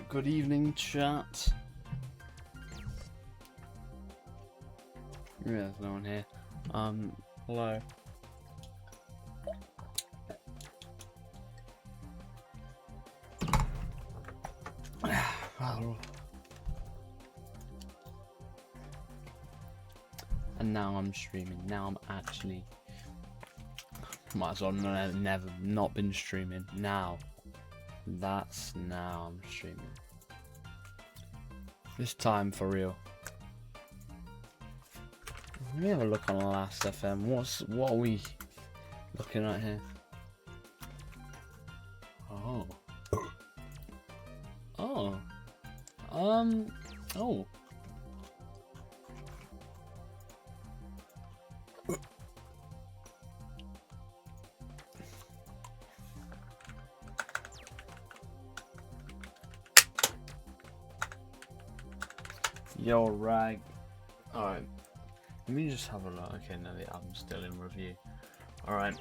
Good evening, chat. Yeah, there's no one here. Hello. And now I'm streaming. Now I'm actually. Might as well never not been streaming. Now. Now I'm streaming. This time for real. Let me have a look on Last FM. What are we looking at here? Oh. Oh. Oh. Yo, rag. Alright. Let me just have a look. Okay, no, the album's still in review. Alright.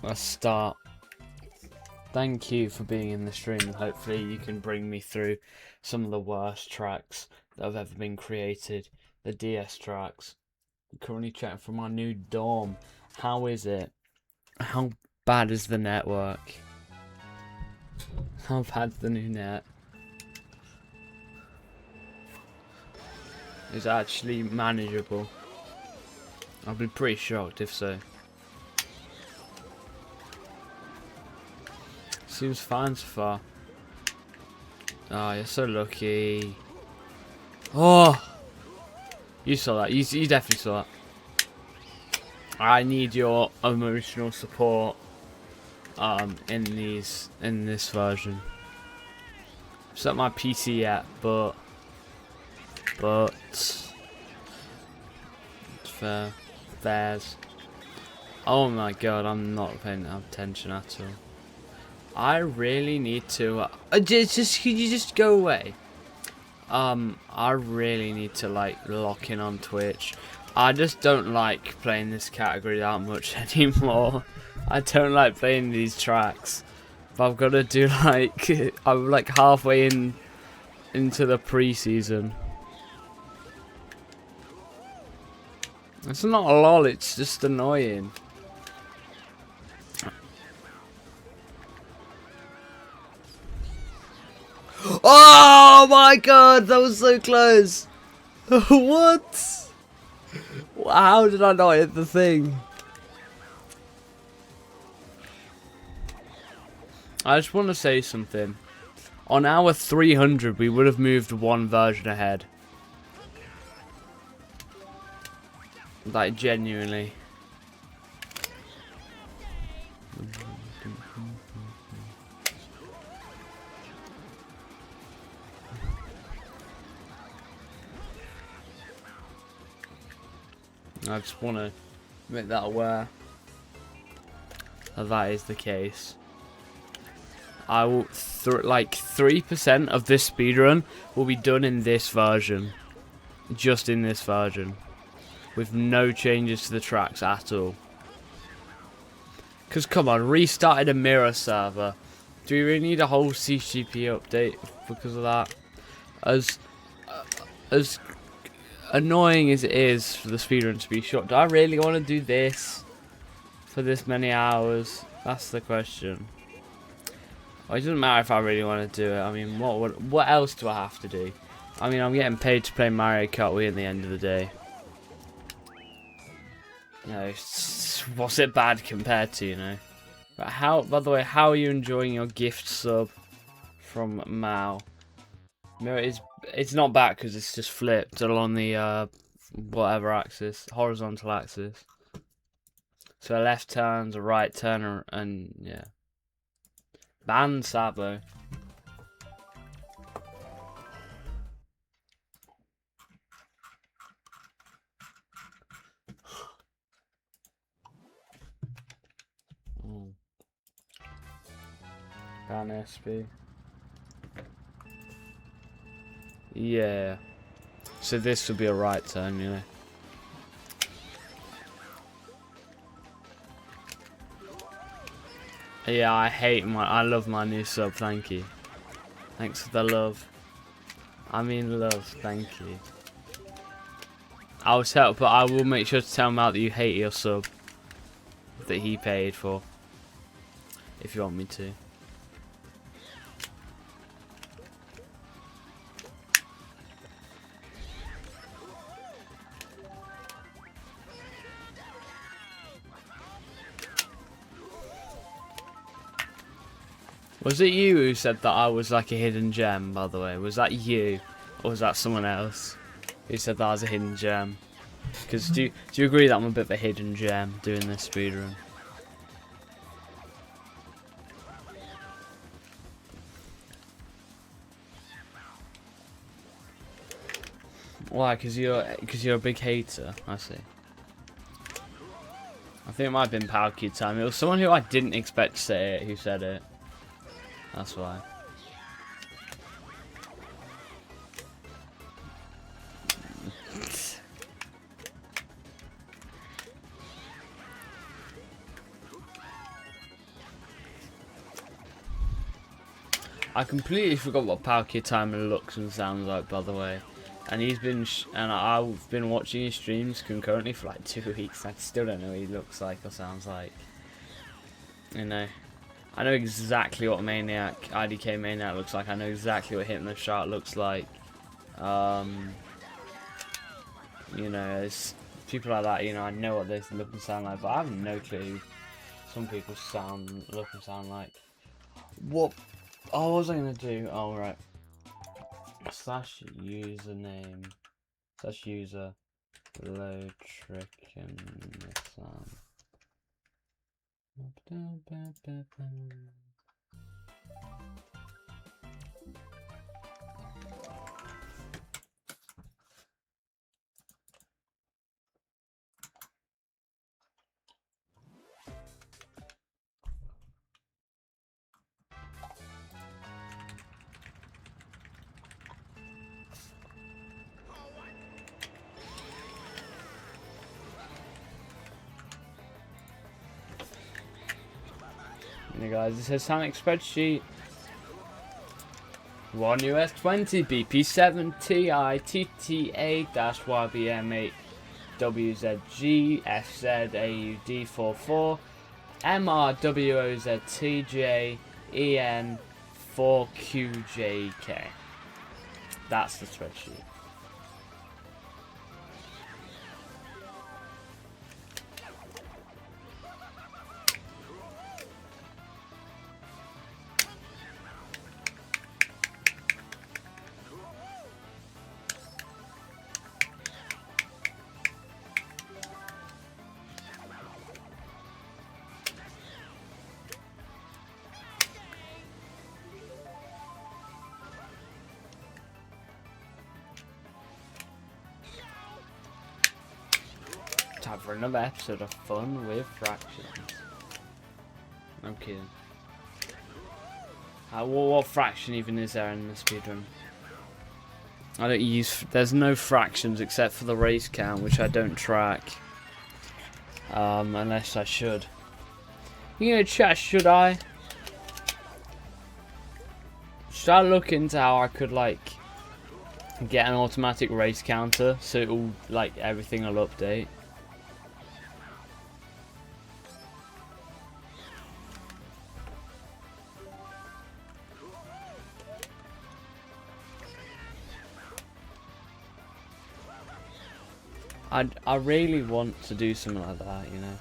Let's start. Thank you for being in the stream. Hopefully you can bring me through some of the worst tracks that have ever been created. The DS tracks. I'm currently checking for my new dorm. How is it? How bad is the network? How bad's the new net? Is actually manageable. I'll be pretty shocked if so. Seems fine so far. Oh, you're so lucky. Oh! You saw that. You definitely saw that. I need your emotional support in this version. It's not my PC yet, but fairs. Oh my god, I'm not paying attention at all. I really need to just could you just go away? I really need to like lock in on Twitch. I just don't like playing this category that much anymore. I don't like playing these tracks. But I've got to do like I'm like halfway into the pre-season. It's not a lol, it's just annoying. Oh my god, that was so close! What? How did I not hit the thing? I just want to say something. On hour 300, we would have moved one version ahead. Like, genuinely. I just want to make that aware that is the case. I will like 3% of this speedrun will be done in this version, just in this version, with no changes to the tracks at all. Cause come on, restarted a mirror server. Do we really need a whole CTGP update because of that? As annoying as it is for the speedrun to be short, do I really want to do this for this many hours? That's the question. Well, it doesn't matter if I really want to do it. I mean, what else do I have to do? I mean, I'm getting paid to play Mario Kart Wii at the end of the day. You know, what's it bad compared to, you know? But by the way, how are you enjoying your gift sub from Mao? No, it's not back because it's just flipped along the whatever axis, horizontal axis. So a left turns, a right turn, and yeah. Ban Sabo. Ban SB. Yeah. So this would be a right turn, you know. Yeah, I love my new sub, thank you. Thanks for the love. I mean love, thank you. I'll tell, but I will make sure to tell Mal that you hate your sub that he paid for, if you want me to. Was it you who said that I was like a hidden gem, by the way? Was that you? Or was that someone else who said that I was a hidden gem? Because do you agree that I'm a bit of a hidden gem doing this speedrun? Why? Because you're a big hater. I see. I think it might have been Power Kid time. It was someone who I didn't expect to say it who said it. That's why. I completely forgot what Power Kid Timer looks and sounds like, by the way. And he's been, I've been watching his streams concurrently for like 2 weeks. I still don't know what he looks like or sounds like. You know, I know exactly what Maniac, IDK Maniac looks like. I know exactly what Hitman Shark looks like. You know, it's people like that. You know, I know what they look and sound like, but I have no clue. Some people look and sound like. What? Oh, what was I gonna do? Oh, right. Slash username. Slash user. Low trick and Hey guys, this is Sonic spreadsheet. 1 US 20 BP7 TI TTA-YBM8 WZG FZ AUD44 MRWOZTJ EN 4QJK. That's the spreadsheet. Time for another episode of Fun with Fractions. I'm kidding. What fraction even is there in the speedrun? I don't use. There's no fractions except for the race count, which I don't track. Unless I should. You know, chat, should I? Should I look into how I could, like, get an automatic race counter so it'll, like, everything will update? I really want to do something like that, you know.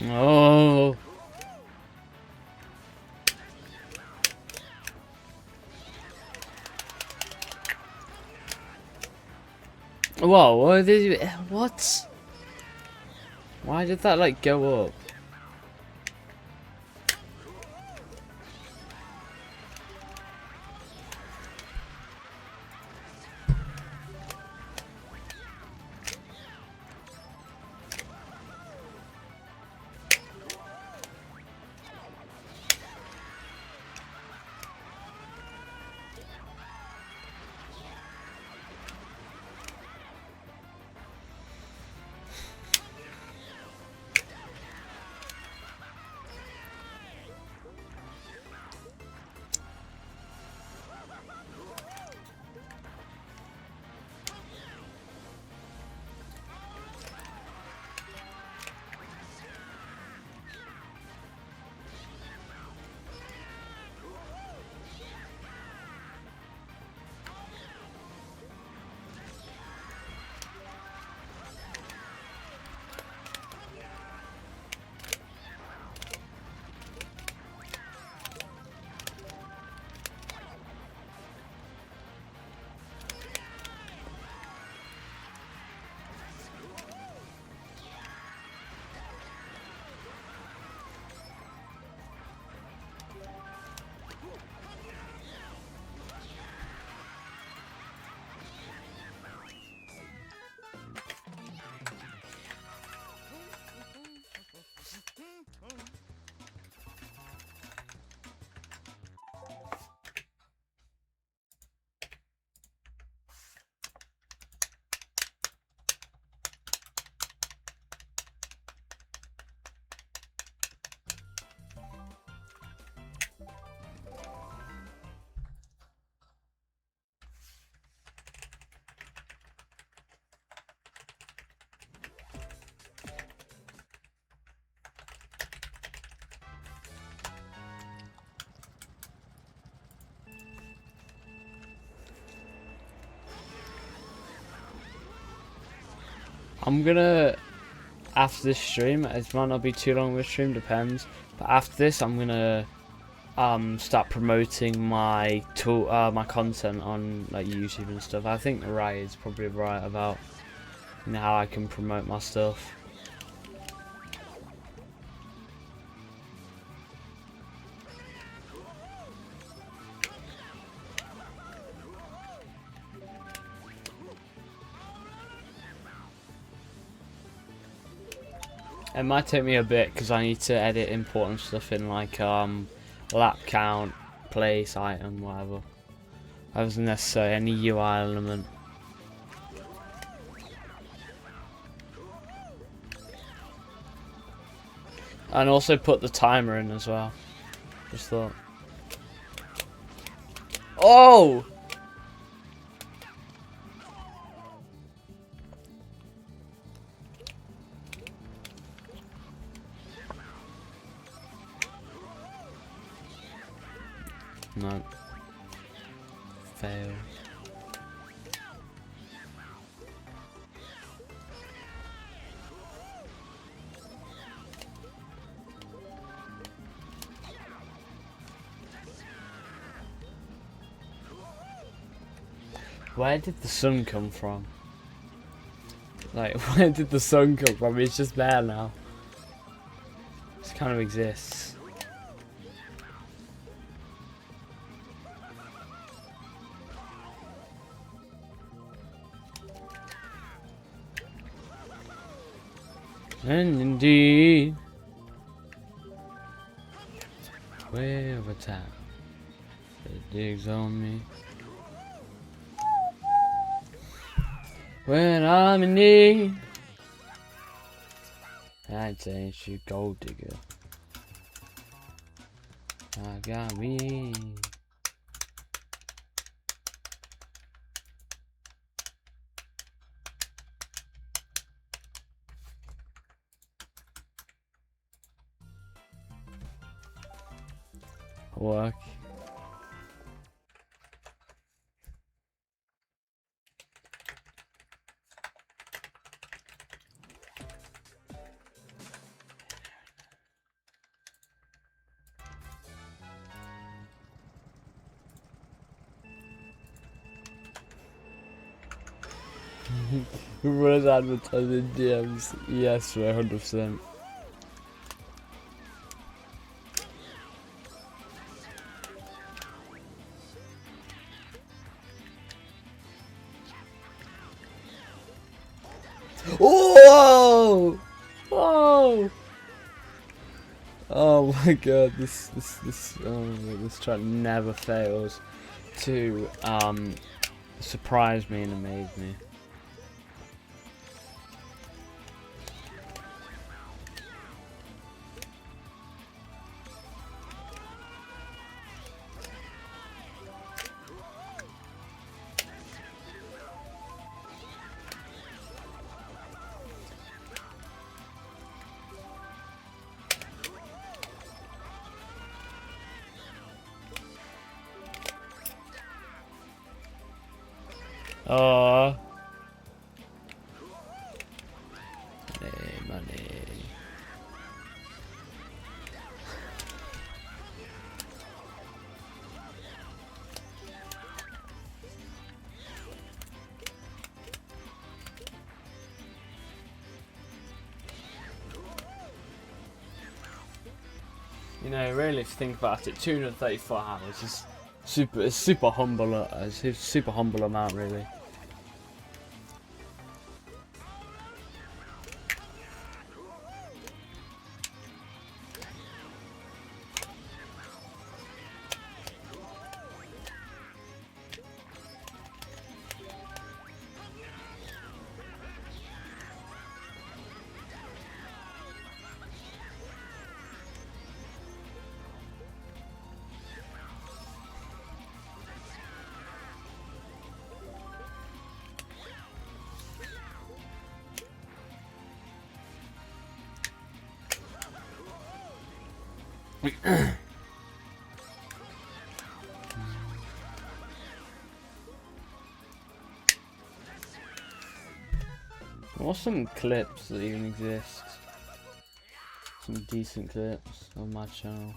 Oh. Whoa, what did you... What? Why did that, like, go up? I'm gonna, after this stream, it might not be too long of a stream, depends, but after this I'm gonna start promoting my my content on like YouTube and stuff. I think Rai is probably right about, you know, how I can promote my stuff. It might take me a bit because I need to edit important stuff in, like lap count, place, item, whatever. That wasn't necessary, any UI element. And also put the timer in as well. Just thought. Oh! No. Fail. Where did the sun come from? Like, where did the sun come from? It's just there now. It kind of exists. And indeed, way over time, it digs on me. When I'm in need, I'd say she gold digger. I got me. Work. Runners advertising DMs. Yes, bro, 100%. Oh! Whoa! Oh my god, this track never fails to surprise me and amaze me. Oh, money. You know, really, if you think about it, 234 hours is super humble. It's a super humble amount, really. What's some clips that even exist? Some decent clips on my channel.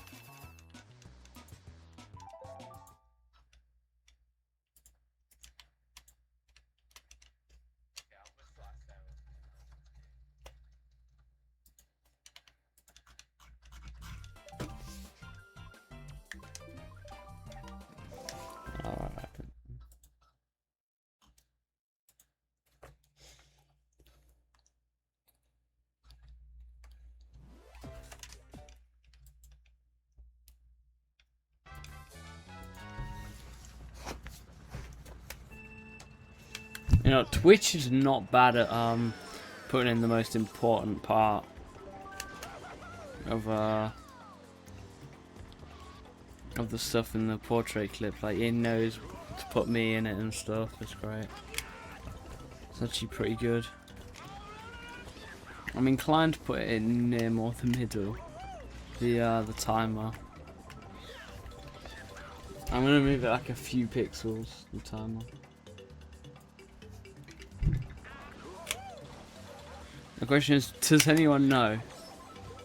Alright. You know, Twitch is not bad at putting in the most important part of the stuff in the portrait clip. Like, it knows to put me in it and stuff. It's great. It's actually pretty good. I'm inclined to put it in near more the middle. The timer. I'm gonna move it like a few pixels, the timer. The question is, does anyone know?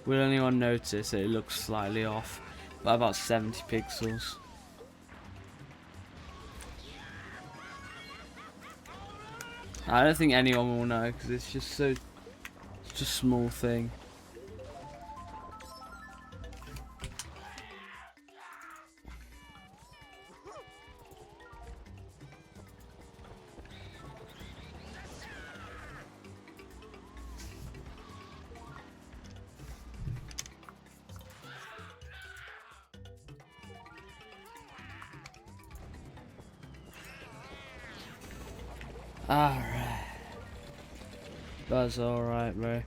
Will anyone notice that it looks slightly off by about 70 pixels? I don't think anyone will know because it's just such a small thing. Alright. That's alright, bro.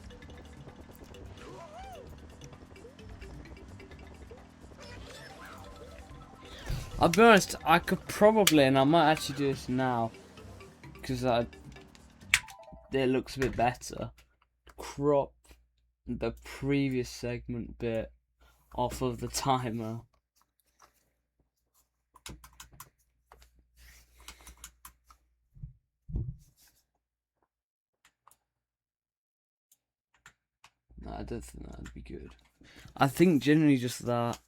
I'll be honest, I could probably, and I might actually do this now, because it looks a bit better, crop the previous segment bit off of the timer. No, I don't think that'd be good. I think generally just that.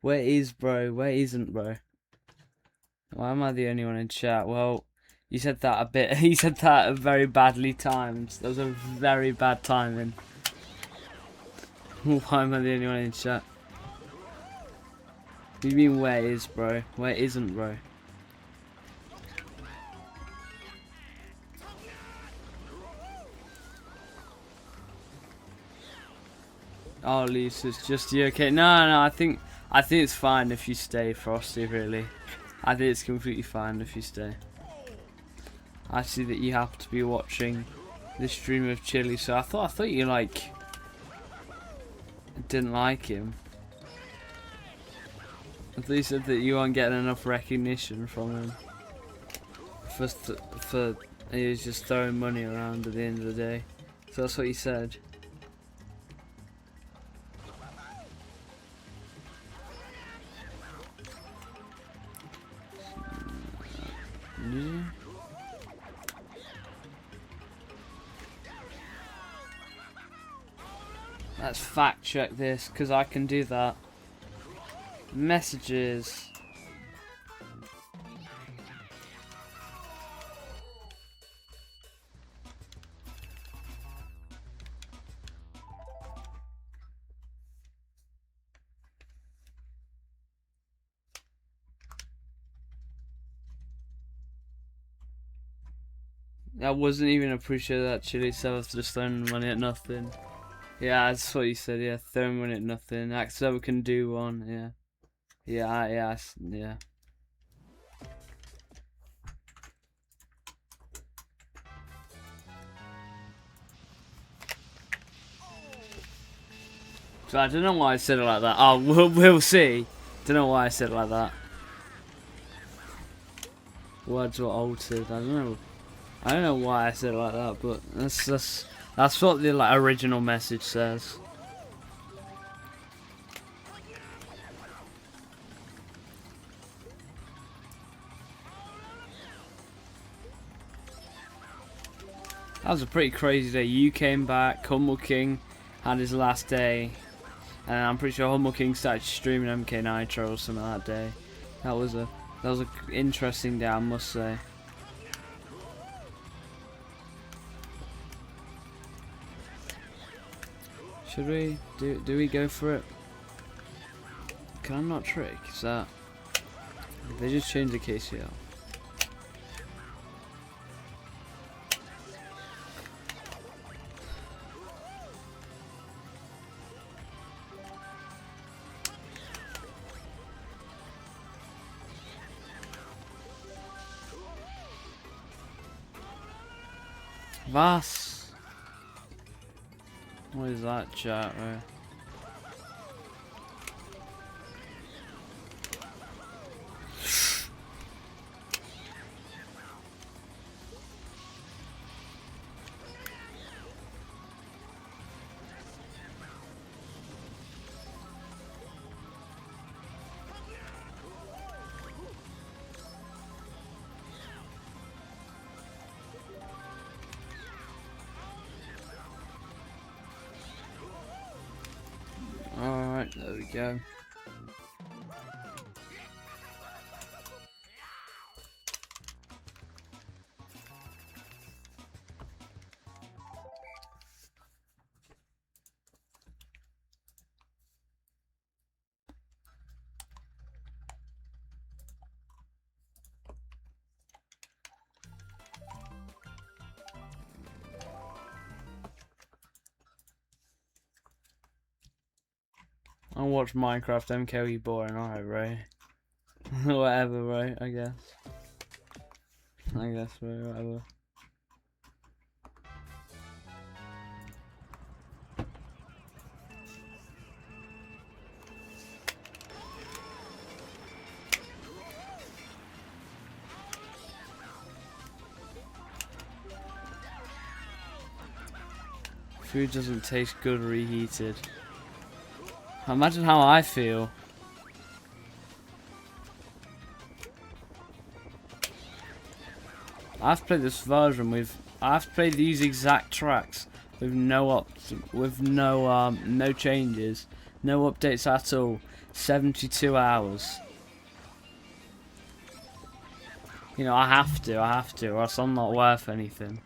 Where is bro? Where isn't bro? Why am I the only one in chat? Well, You said that a bit. He said that very badly timed. That was a very bad timing. Why am I the only one in chat? What do you mean where is, bro? Where isn't, bro? Oh, Lisa, it's just you. Okay, no. I think it's fine if you stay, Frosty. Really, I think it's completely fine if you stay. I see that you happen to be watching the stream of Chili, so I thought you like didn't like him. I thought you said that you weren't getting enough recognition from him. For he was just throwing money around at the end of the day. So that's what he said. Yeah. Let's fact check this, because I can do that. Messages. I wasn't even appreciating that Chili self just throwing money at nothing. Yeah, that's what you said, yeah, throwing money at nothing. Axel can do one, yeah. Yeah. So I don't know why I said it like that. Oh, we'll see. Don't know why I said it like that. Words were altered. I don't know why I said it like that, but that's what the like original message says. That was a pretty crazy day. You came back, Humble King had his last day, and I'm pretty sure Humble King started streaming MK Nitro or something that day. That was an interesting day, I must say. Should we do we go for it? Can I not trick? Is that they just changed the KCL? Vas. What is that chat, right? Alright, there we go. I'll watch Minecraft MKE boring, alright, right? Whatever, right? I guess, right, whatever. Food doesn't taste good reheated. Imagine how I feel. I've played this version with. I've played these exact tracks with no changes, no updates at all. 72 hours. You know, I have to, or else I'm not worth anything.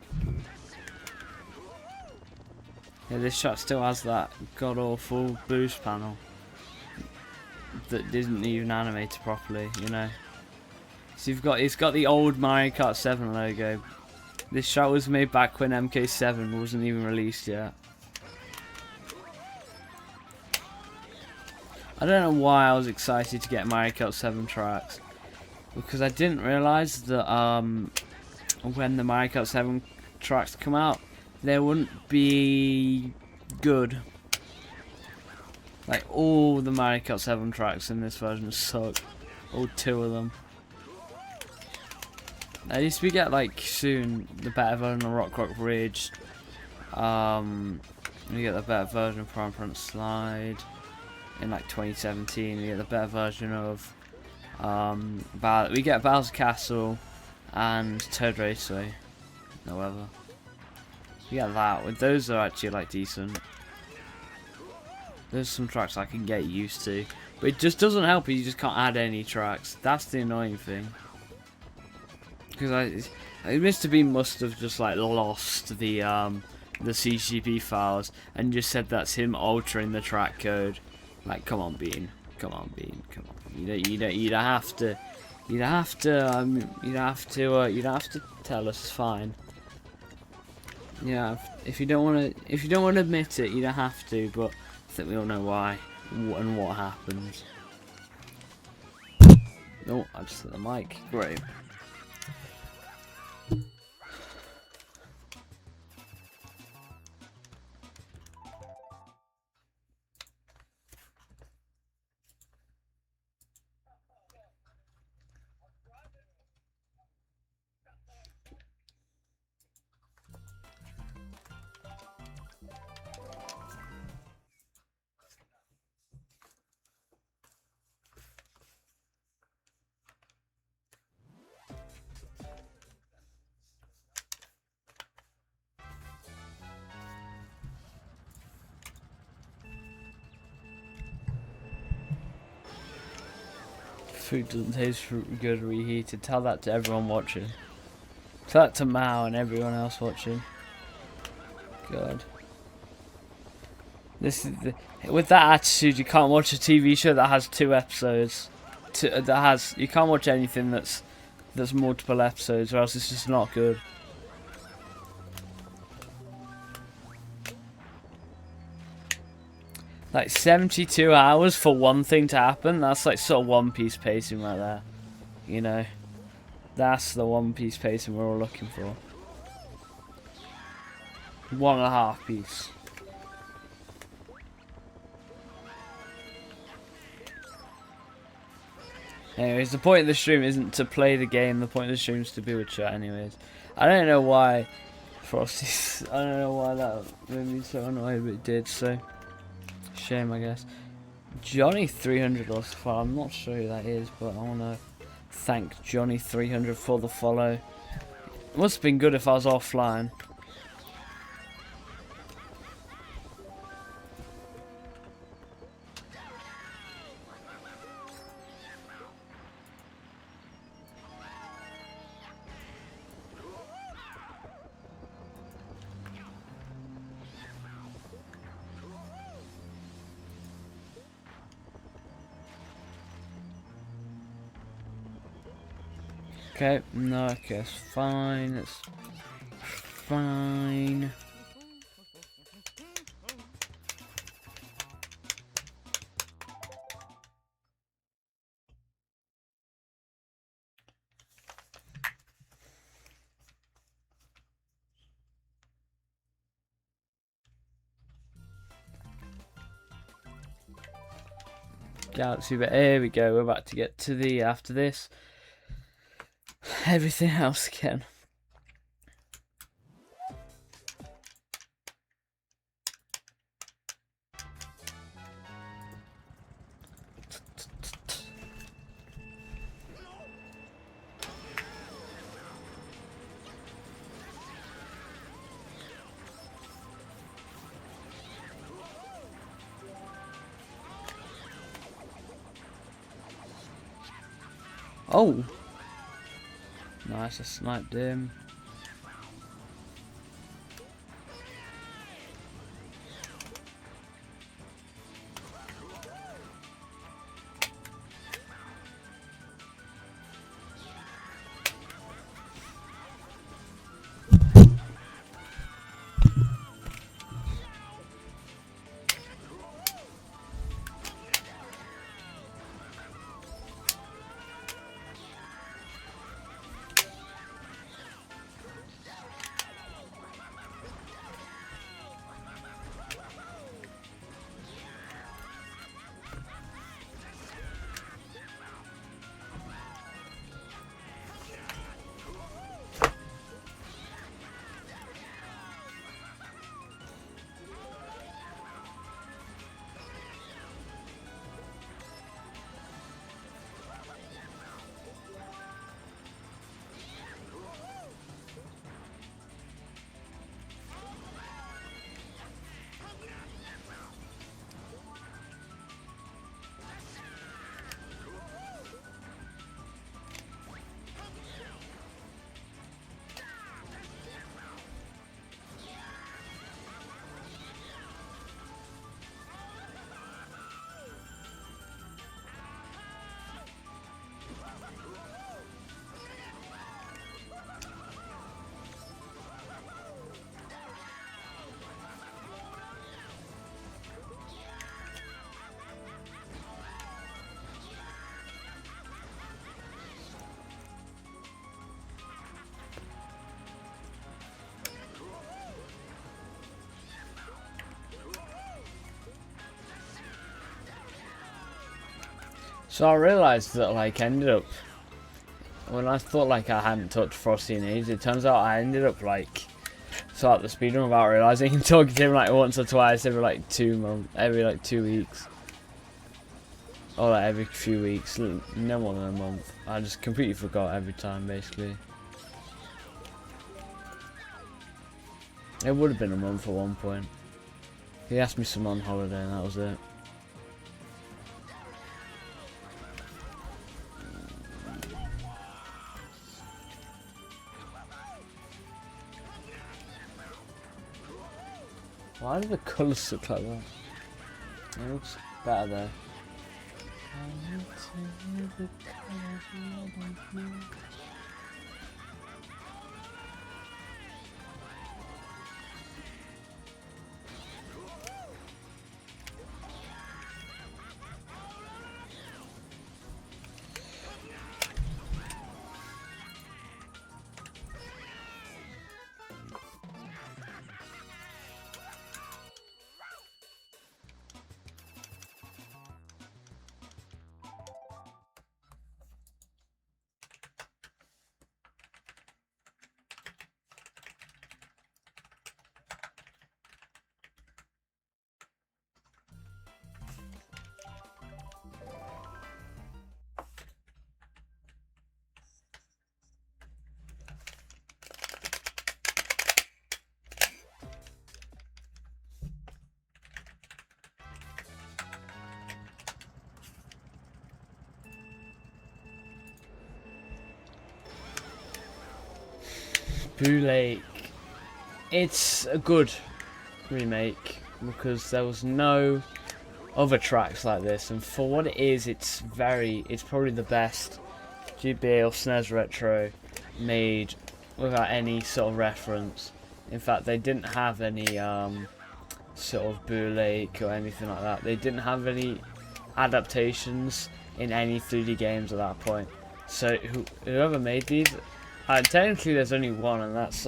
Yeah, this track still has that god-awful boost panel that didn't even animate properly, you know. So it's got the old Mario Kart 7 logo. This track was made back when MK7 wasn't even released yet. I don't know why I was excited to get Mario Kart 7 tracks, because I didn't realise that when the Mario Kart 7 tracks come out, they wouldn't be good. Like, all the Mario Kart 7 tracks in this version suck. All 2 of them. At least we get, like, soon the better version of Rock Ridge. We get the better version of Prime Front Slide in like 2017. We get the better version of we get Bowser Castle and Toad Raceway. However, we get that. Those are actually like decent. There's some tracks I can get used to, but it just doesn't help. You just can't add any tracks. That's the annoying thing. Because Mr. Bean must have just like lost the CTGP files and just said that's him altering the track code. Like, come on, Bean. Come on, Bean. Come on. You don't have to tell us. It's fine. Yeah, if you don't want to admit it, you don't have to. But I think we all know why and what happens. Oh, I just hit the mic. Great. Food doesn't taste good reheated. Tell that to everyone watching. Tell that to Mao and everyone else watching. God. With that attitude, you can't watch a TV show that has 2 episodes. You can't watch anything that's multiple episodes, or else it's just not good. Like 72 hours for one thing to happen. That's like sort of One Piece pacing right there. You know, that's the One Piece pacing we're all looking for. 1.5 piece. Anyways, the point of the stream isn't to play the game. The point of the stream is to be with chat. Anyways, I don't know why Frosty's. I don't know why that made me so annoyed, but it did. So shame, I guess. Johnny 300 lost the follow. I'm not sure who that is, but I want to thank Johnny 300 for the follow. It must have been good if I was offline. Okay, no, okay, it's fine, it's fine. Galaxy, but here we go, we're about to get to the, after this, everything else again. Oh! Nice, I sniped him. So I realised that, like, ended up, when I thought, like, I hadn't touched Frosty in ages, it turns out I ended up, like, start the speedrun without realising and talking to him, like, once or twice every, like, 2 months, every, like, 2 weeks. Or, like, every few weeks, no more than a month. I just completely forgot every time, basically. It would have been a month at one point. He asked me some on holiday and that was it. Why do the colours look like that? It looks better there. Boo Lake. It's a good remake because there was no other tracks like this, and for what it is, it's probably the best GBA or SNES retro made without any sort of reference. In fact, they didn't have any sort of Boo Lake or anything like that. They didn't have any adaptations in any 3D games at that point. So whoever made these, technically there's only one, and that's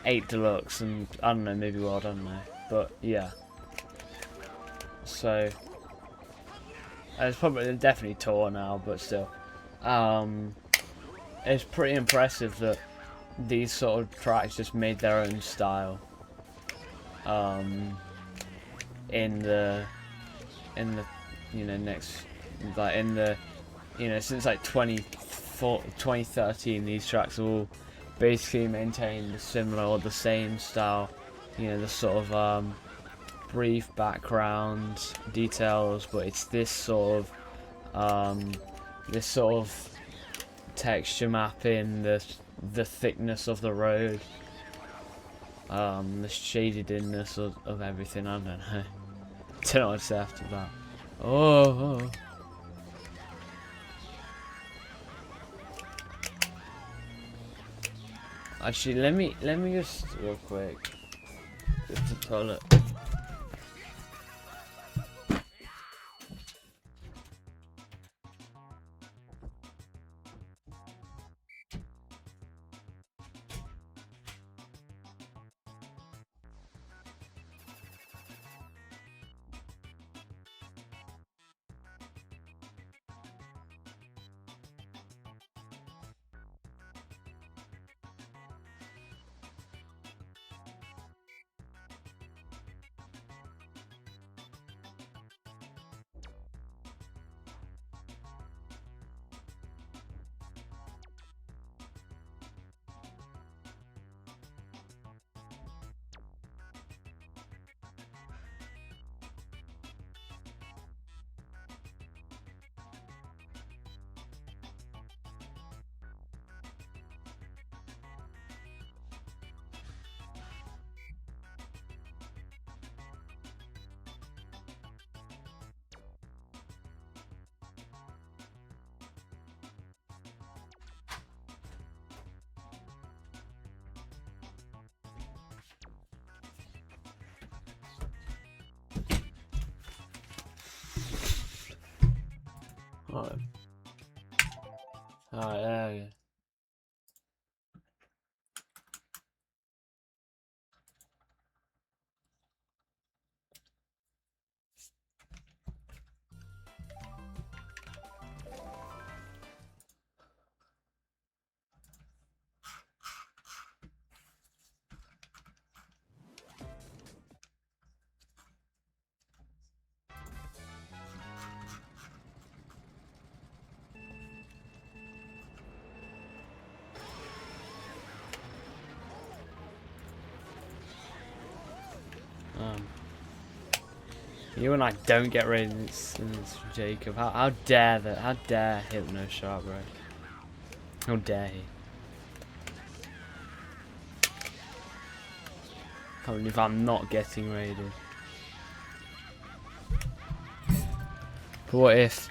8 Deluxe, and I don't know, maybe World, I don't know, but yeah. So it's probably definitely tore now, but still, it's pretty impressive that these sort of tracks just made their own style. In the since like 2013, these tracks have all basically maintained a similar or the same style. The sort of brief background details, but it's this sort of texture mapping, the thickness of the road, the shadedness of everything. I don't know. Don't know what to say after that. Oh. Actually, let me just real quick. Just to toilet. Alright. Alright, there we go. You and I don't get ratings in this, Jacob. How dare that? How dare Hypno Sharp, bro? How dare he? Can't believe I'm not getting raided. But what if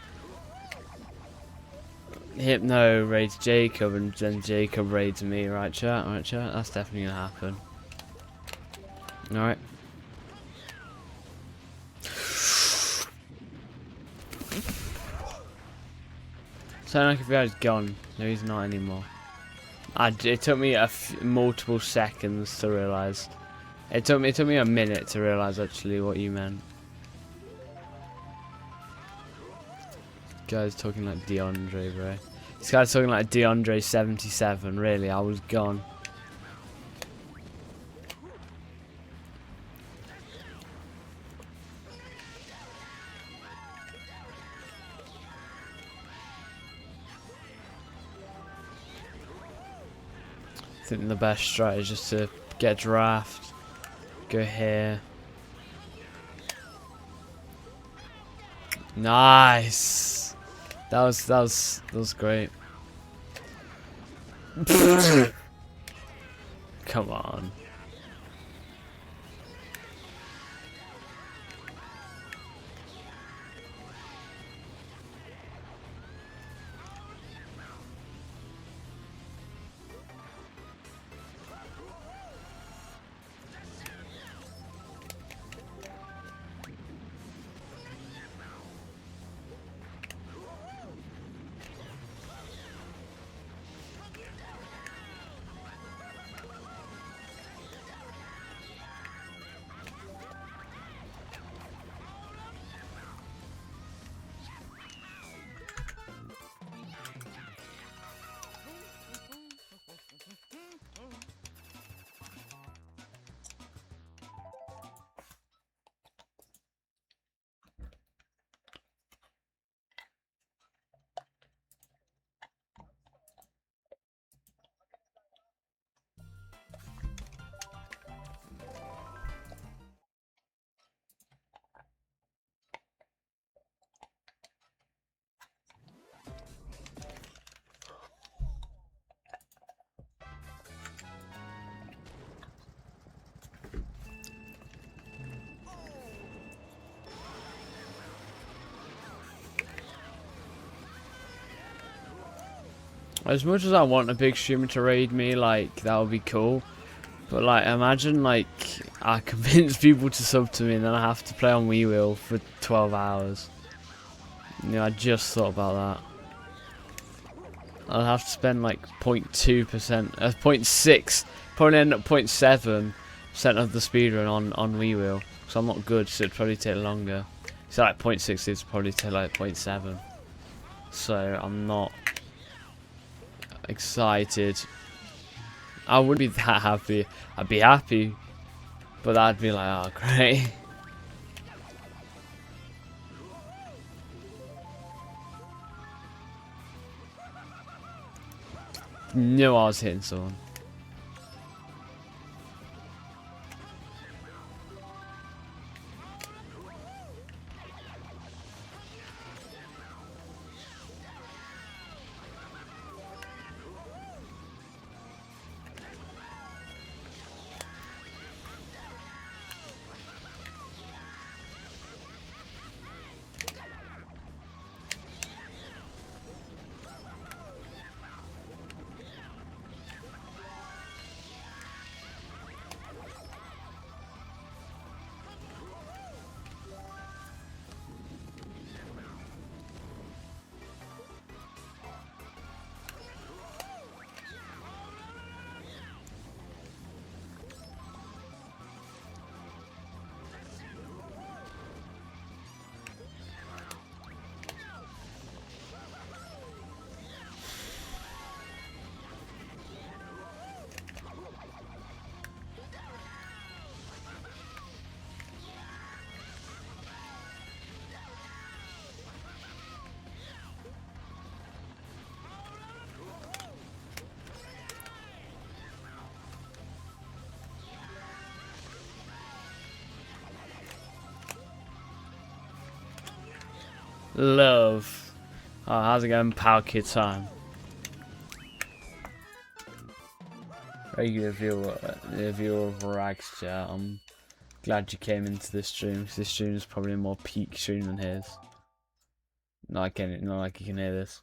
Hypno raids Jacob and then Jacob raids me, right chat? Right chat? That's definitely gonna happen. Alright. Sound like if he was gone. No, he's not anymore. It took me multiple seconds to realise. It took me a minute to realise actually what you meant. This guy's talking like DeAndre, bro. This guy's talking like DeAndre 77. Really, I was gone. I think the best strat is just to get draft, go here. Nice. That was great. Come on. As much as I want a big streamer to raid me, like, that would be cool. But, like, imagine, like, I convince people to sub to me and then I have to play on Wii Wheel for 12 hours. You know, I just thought about that. I'll have to spend, like, 0.2%, 0.6, probably end up 0.7% of the speedrun on Wii Wheel. So I'm not good, so it'd probably take longer. So, like, 0.6 is probably take, like, 0.7. So, I'm not excited. I wouldn't be that happy. I'd be happy, but I'd be like, oh great. Knew I was hitting someone. Love. Oh, how's it going, Power Kid time? Regular viewer of Rags chat. I'm glad you came into this stream, because this stream is probably a more peak stream than his. Not like you can hear this.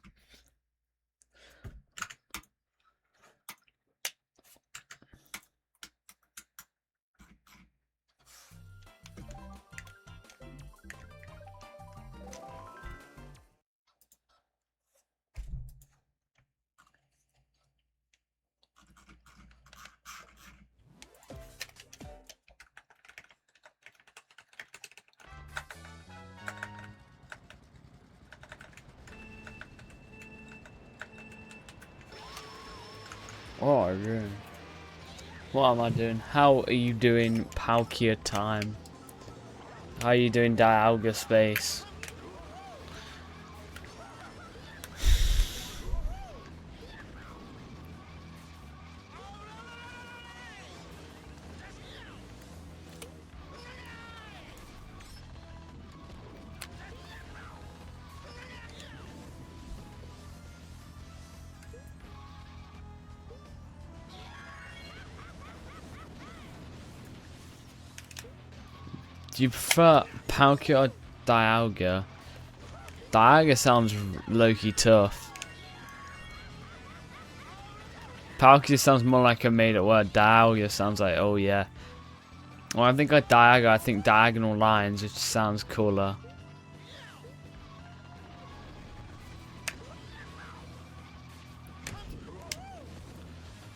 What are you doing? What am I doing? How are you doing, Palkia time? How are you doing, Dialga space? Do you prefer Palkia or Dialga? Dialga sounds low-key tough. Palkia sounds more like a made-up word. Dialga sounds like, oh yeah. Well, I think like Dialga, I think diagonal lines, which sounds cooler.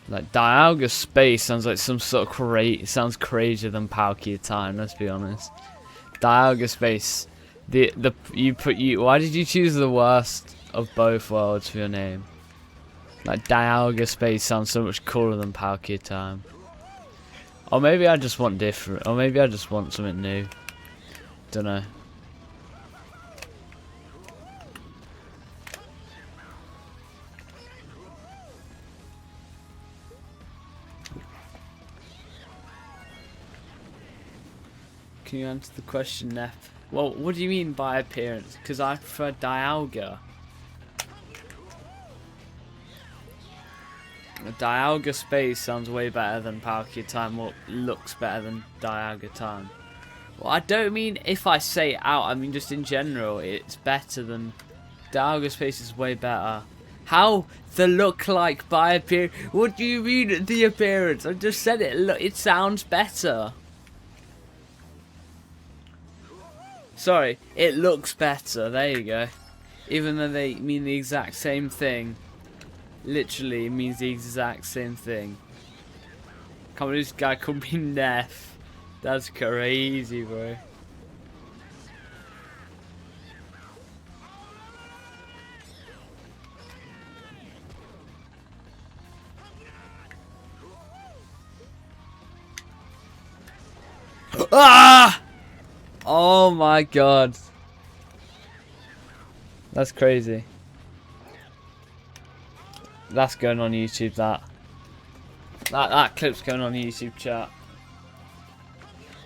Like Dialga space sounds like some sort of sounds crazier than Palkia time, let's be honest. Dialga space. Why did you choose the worst of both worlds for your name? Like Dialga space sounds so much cooler than Palkia time. Or maybe I just want different, or maybe I just want something new. Dunno. Can you answer the question, Neff? Well, what do you mean by appearance? Because I prefer Dialga. Dialga space sounds way better than Palkia time, or looks better than Dialga time. Well, I don't mean if I say it out, I mean just in general, it's better than... Dialga space is way better How the look like by appearance? What do you mean the appearance? I just said it. Look, it sounds better. Sorry, it looks better. There you go. Even though they mean the exact same thing. Literally, it means the exact same thing. Come on, this guy could be Neff. That's crazy, bro. Ah! Oh my god. That's crazy. That's going on YouTube, that clip's going on YouTube, chat.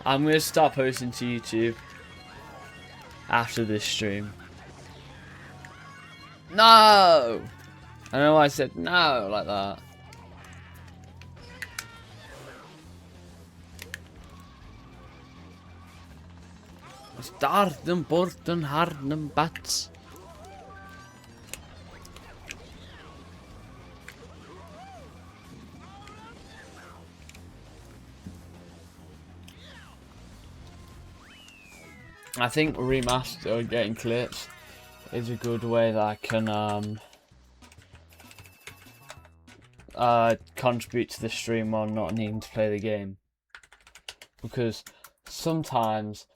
I'm gonna start posting to YouTube after this stream. No! I know I said no like that. Starten, borten, harden, bats. I think remaster or getting clips is a good way that I can contribute to the stream while not needing to play the game. Because sometimes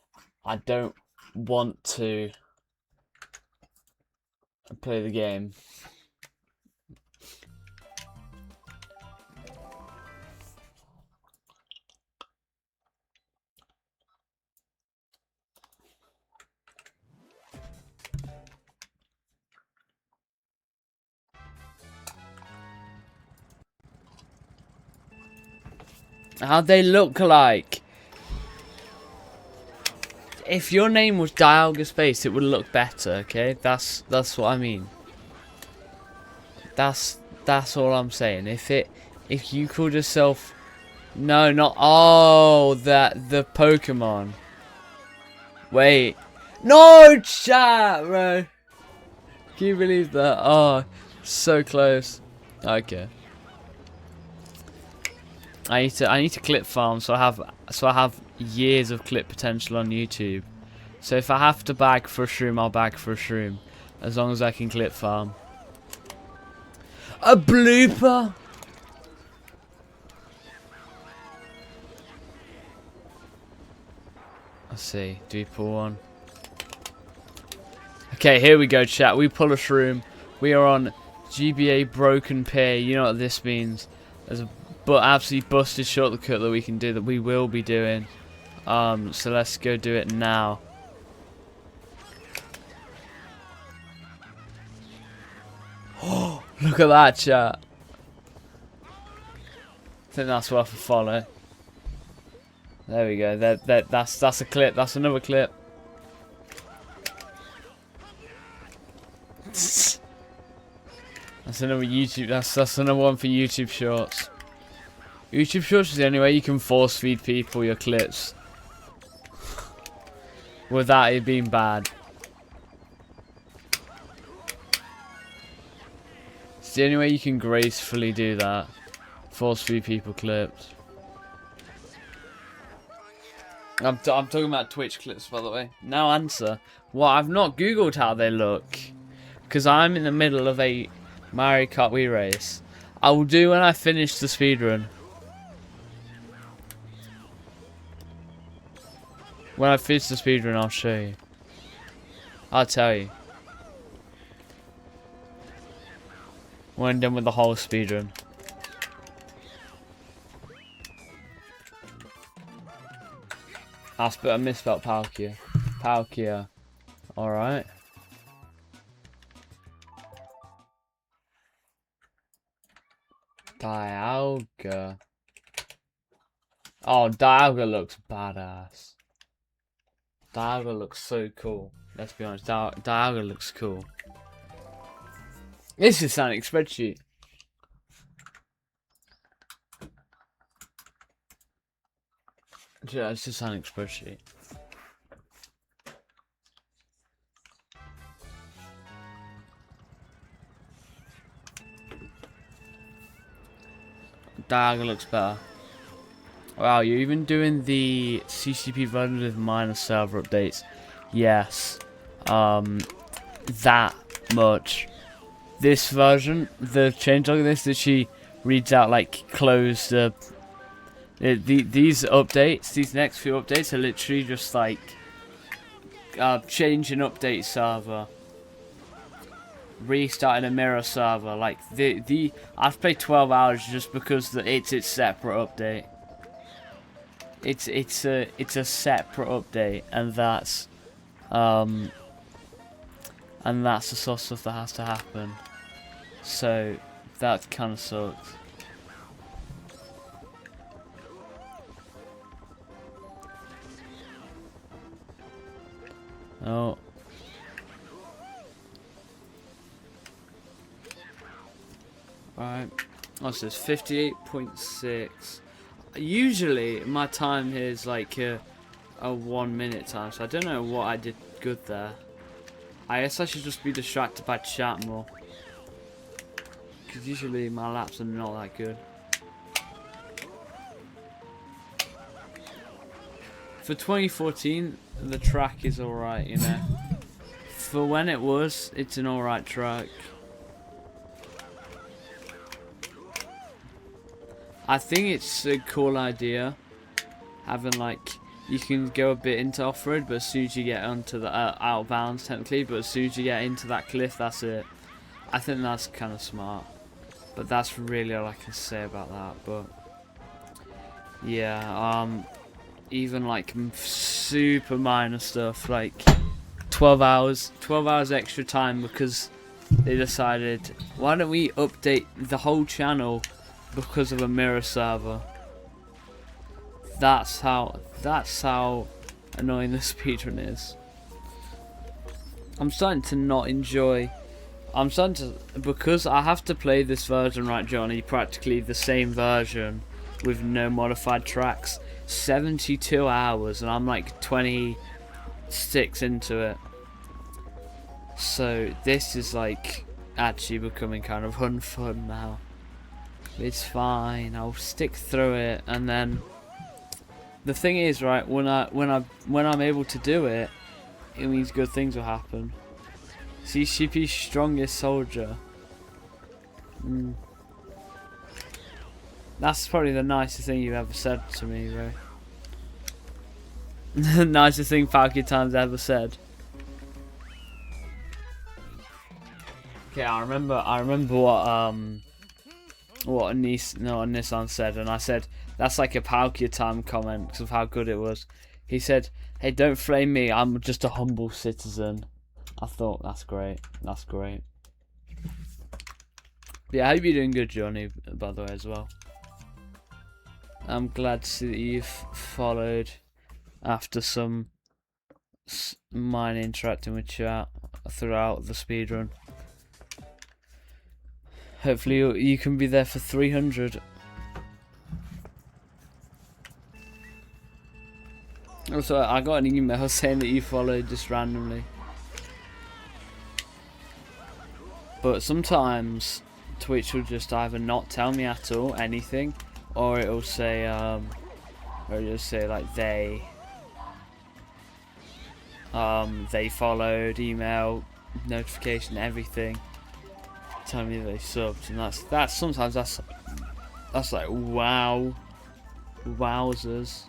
I don't want to play the game. How'd they look like? If your name was Dialga Space, it would look better, okay? That's what I mean. That's all I'm saying. If you called yourself, no, not the Pokemon. Wait, no, chat, bro. Can you believe that? Oh, so close. Okay. I need to clip farm so I have years of clip potential on YouTube. So if I have to bag for a shroom, I'll bag for a shroom, as long as I can clip farm. A blooper. Let's see. Do we pull one? Okay, here we go, chat. We pull a shroom. We are on GBA Broken Pay. You know what this means. There's a absolutely busted shortcut that we can do, that we will be doing. So let's go do it now. Oh, look at that, chat. I think that's worth a follow. There we go. That's a clip. That's another clip. That's another YouTube. That's another one for YouTube Shorts. YouTube Shorts is the only way you can force feed people your clips without it being bad. It's the only way you can gracefully do that. Force feed people clips. I'm talking about Twitch clips, by the way. Now answer. Well, I've not Googled how they look, because I'm in the middle of a Mario Kart Wii race. I will do when I finish the speedrun. When I finish the speedrun, I'll show you. I'll tell you. When I'm done with the whole speedrun. I misspelled Palkia. Palkia. Alright. Dialga. Oh, Dialga looks badass. Dialga looks so cool. Let's be honest, Dialga looks cool. This is Sonic spreadsheet. Yeah, it's just Sonic spreadsheet. Diagonal looks better. Wow, you're even doing the CCP version with minor server updates. Yes. That much. This version, the changelog in this literally reads out like close these updates, these next few updates are literally just like change an update server, restarting a mirror server. Like I've played 12 hours just because it's its separate update. It's a separate update, and that's the sort of stuff that has to happen. So that kind of sucks. Oh. Alright. What's this? 58.6. Usually my time here is like a 1 minute time, so I don't know what I did good there. I guess I should just be distracted by chat more, because usually my laps are not that good. For 2014, the track is alright, you know. For when it was, it's an alright track. I think it's a cool idea, having like, you can go a bit into off-road, but as soon as you get onto the out of bounds technically, but as soon as you get into that cliff, that's it. I think that's kind of smart, but that's really all I can say about that. But yeah, even like super minor stuff, like 12 hours extra time, because they decided, why don't we update the whole channel because of a mirror server. That's how annoying the speedrun is. I'm starting to not enjoy. Because I have to play this version, right, Johnny? Practically the same version with no modified tracks. 72 hours, and I'm like 26 into it. So this is like actually becoming kind of unfun now. It's fine. I'll stick through it, and then the thing is, right, when I'm able to do it, it means good things will happen. CCP's strongest soldier. That's probably the nicest thing you've ever said to me, bro. The nicest thing Falcon Time's ever said. Okay, I remember what Nissan said, and I said that's like a Palkia Time comment because of how good it was. He said, "Hey, don't flame me. I'm just a humble citizen." I thought that's great. That's great. But yeah, I hope you're doing good, Johnny. By the way, as well. I'm glad to see that you've followed after some mine interacting with chat throughout the speedrun. Hopefully you can be there for 300. Also, I got an email saying that you followed just randomly. But sometimes Twitch will just either not tell me at all anything, or it'll say like they followed, email, notification, everything. Tell me they subbed, and that's sometimes that's like wowzers.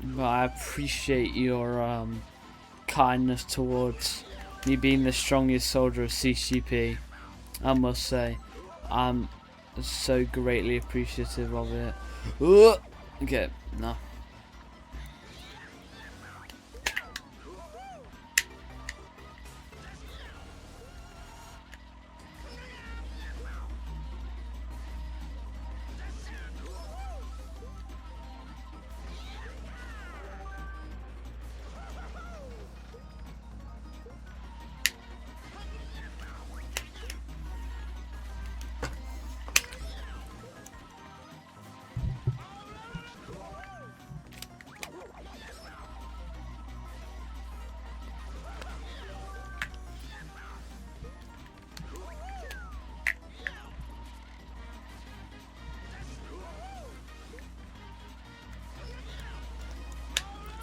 But I appreciate your kindness towards me being the strongest soldier of CCP. I must say, I'm so greatly appreciative of it. Okay, no.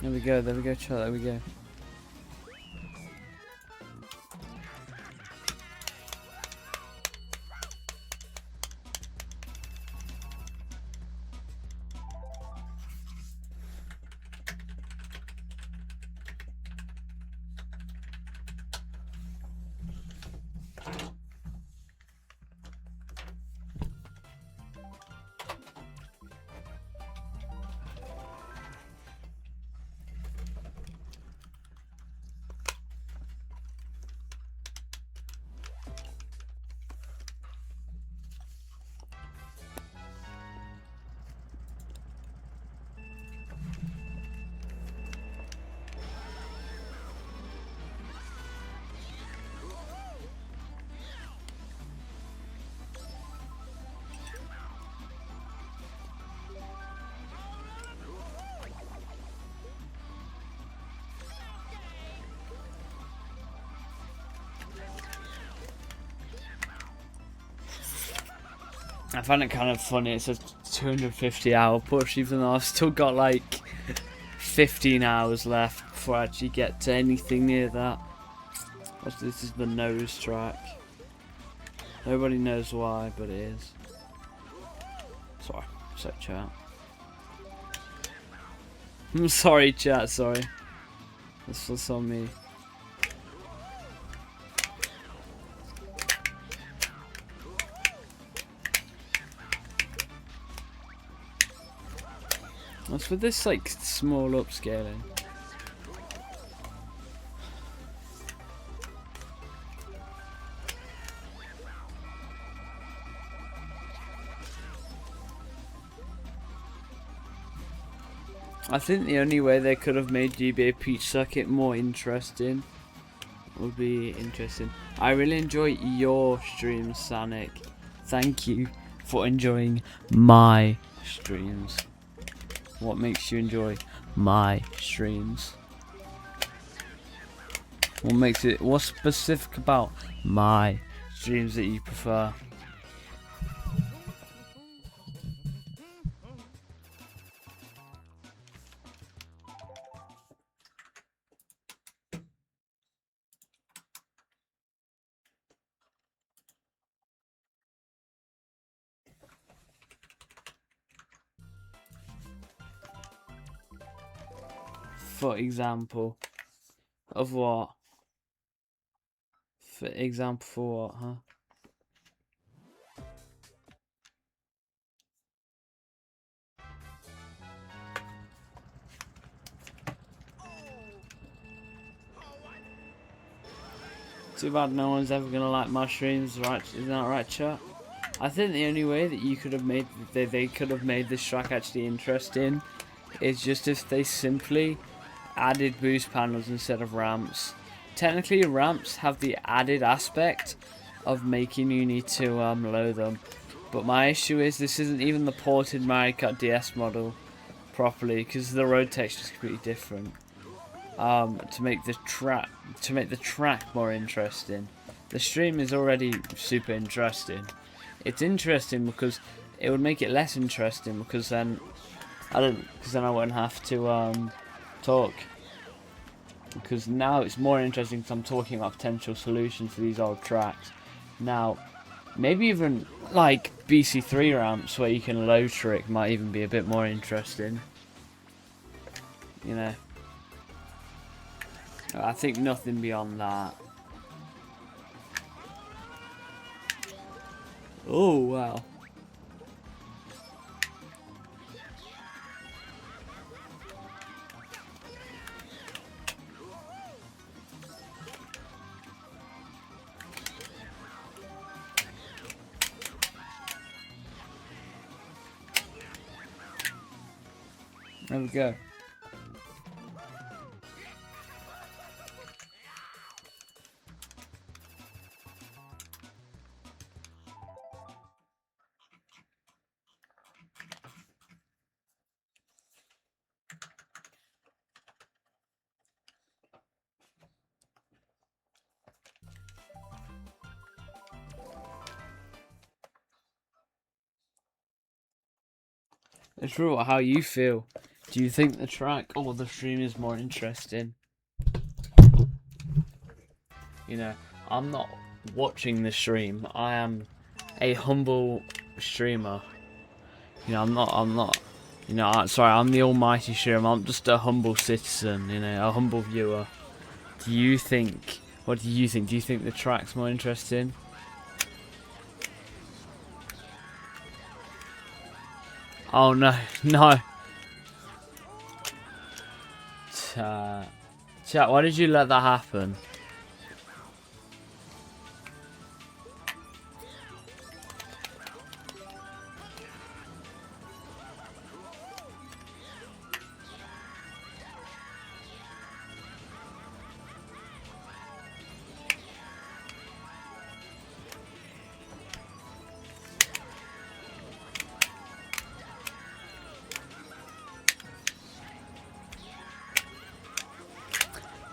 There we go, chat, there we go. I find it kind of funny, it's a 250 hour push, even though I've still got like 15 hours left before I actually get to anything near that. This is the nose track. Nobody knows why, but it is. Sorry chat. I'm sorry chat, sorry. This was on me. What's with this like small upscaling? I think the only way they could have made GBA Peach Circuit more interesting would be interesting. I really enjoy your streams, Sonic. Thank you for enjoying my streams. What makes you enjoy my streams? What's specific about my streams that you prefer? For example, of what? For example, for what, huh? Too bad no one's ever gonna like my streams, right? Isn't that right, chat? I think the only way that you could have made they could have made this track actually interesting is just if they simply added boost panels instead of ramps. Technically, ramps have the added aspect of making you need to load them, but my issue is this isn't even the ported Mario Kart DS model properly because the road texture is completely different. To make the track more interesting. The stream is already super interesting. It's interesting because it would make it less interesting because then I won't have to talk. Because now it's more interesting because I'm talking about potential solutions for these old tracks. Now, maybe even like BC3 ramps where you can low trick might even be a bit more interesting. You know. I think nothing beyond that. Oh, wow. There we go. It's real how you feel. Do you think the track or the stream is more interesting? You know, I'm not watching the stream. I am a humble streamer. You know, I'm not. You know, I'm the almighty streamer. I'm just a humble citizen. You know, a humble viewer. Do you think? What do you think? Do you think the track's more interesting? Oh no, no. Chat, why did you let that happen?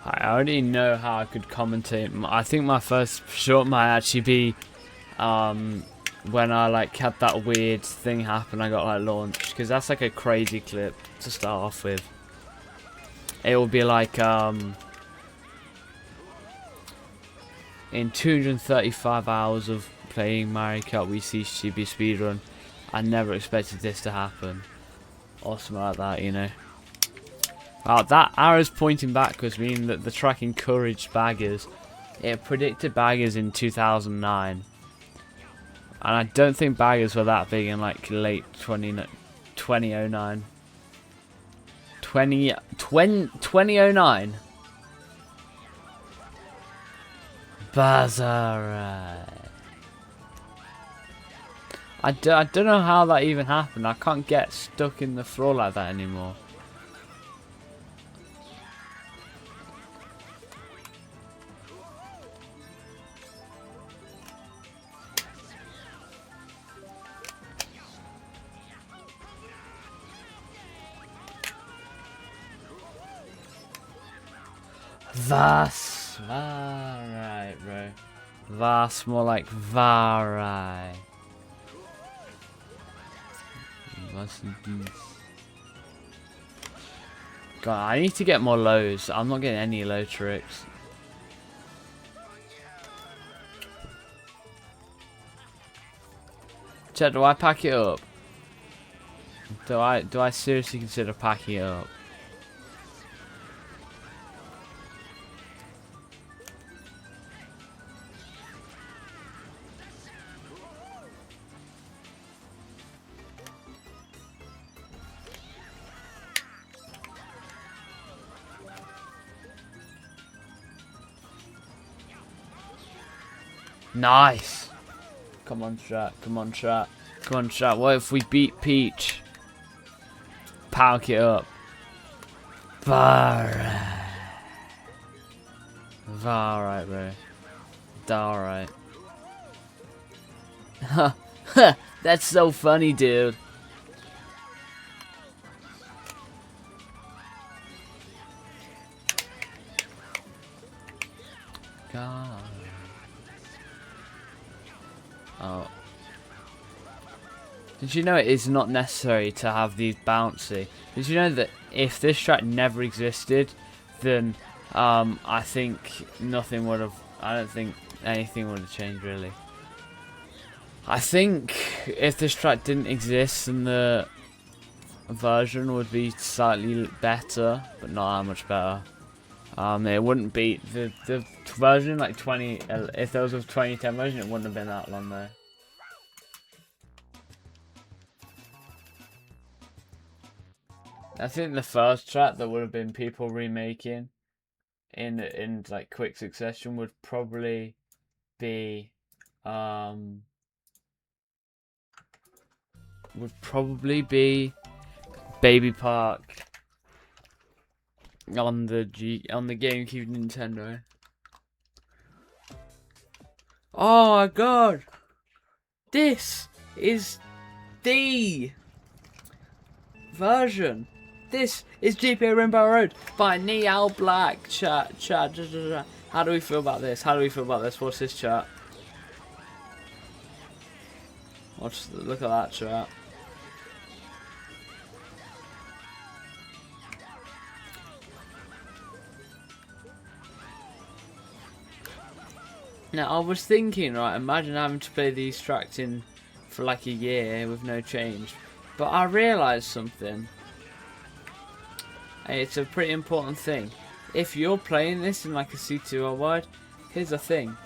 I already know how I could commentate. I think my first short might actually be when I like had that weird thing happen. I got like launched, because that's like a crazy clip to start off with. It will be like in 235 hours of playing Mario Kart Wii CTGP speedrun, I never expected this to happen, or something like that, you know. Wow, that arrow's pointing backwards, meaning that the track encouraged baggers. It predicted baggers in 2009. And I don't think baggers were that big in like late 2009. 2009? Bazaar. I don't know how that even happened. I can't get stuck in the floor like that anymore. Vas. Alright, bro. Vas, more like Varai. God, I need to get more lows. I'm not getting any low tricks. Chat, do I pack it up? Do I seriously consider packing it up? Nice. Come on, chat. Come on, chat. Come on, chat. What if we beat Peach? Pack it up. Alright, bro. Alright. That's so funny, dude. God. Oh. Did you know it is not necessary to have these bouncy? Did you know that if this track never existed, then I think nothing would have. I don't think anything would have changed really. I think if this track didn't exist, then the version would be slightly better, but not that much better. It wouldn't be the version like 20. If there was a 2010 version, it wouldn't have been that long though. I think the first track that would have been people remaking in like quick succession would probably be Baby Park on the GameCube Nintendo. Oh my god! This is the version. This is GTA Rainbow Road by Neal Black. Chat. How do we feel about this? What's this, chat? Look at that, chat. Now I was thinking, right, imagine having to play these tracks in for like a year with no change. But I realised something. Hey, it's a pretty important thing. If you're playing this in like a C2 world, here's the thing.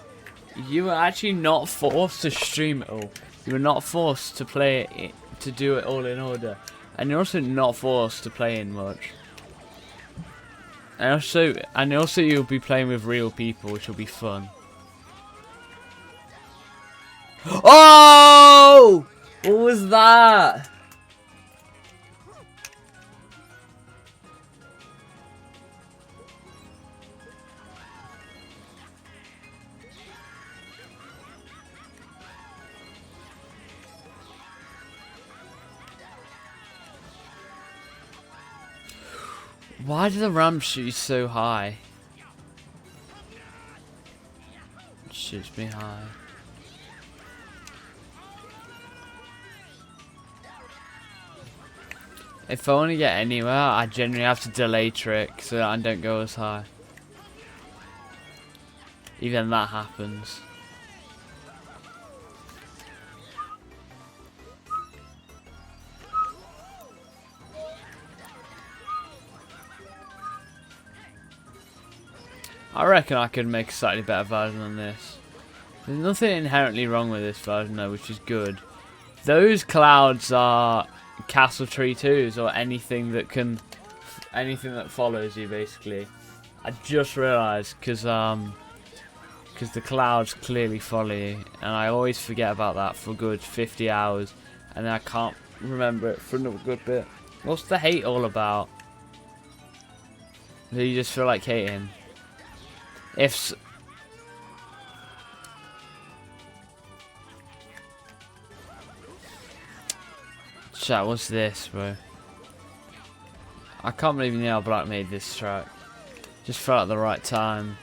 You are actually not forced to stream it all. You are not forced to play it, to do it all in order. And you're also not forced to play in much. And also you'll be playing with real people, which will be fun. Oh! What was that? Why do the ramps shoot so high? It shoots me high. If I want to get anywhere, I generally have to delay trick so that I don't go as high. Even that happens. I reckon I could make a slightly better version than this. There's nothing inherently wrong with this version though, which is good. Those clouds are castle tree twos, or anything that follows you basically. I just realised because the clouds clearly follow you, and I always forget about that for a good 50 hours, and then I can't remember it for another good bit. What's the hate all about? Do you just feel like hating? Chat, what's this, bro? I can't believe Neil Black made this track. Just felt at the right time.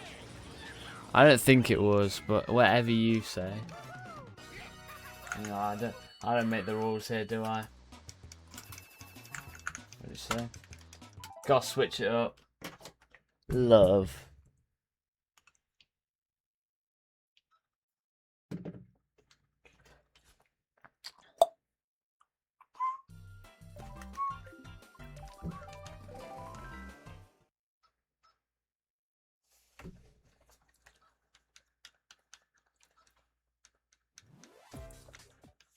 I don't think it was, but whatever you say. No, I don't make the rules here, do I? What do you say? Gotta switch it up. Love.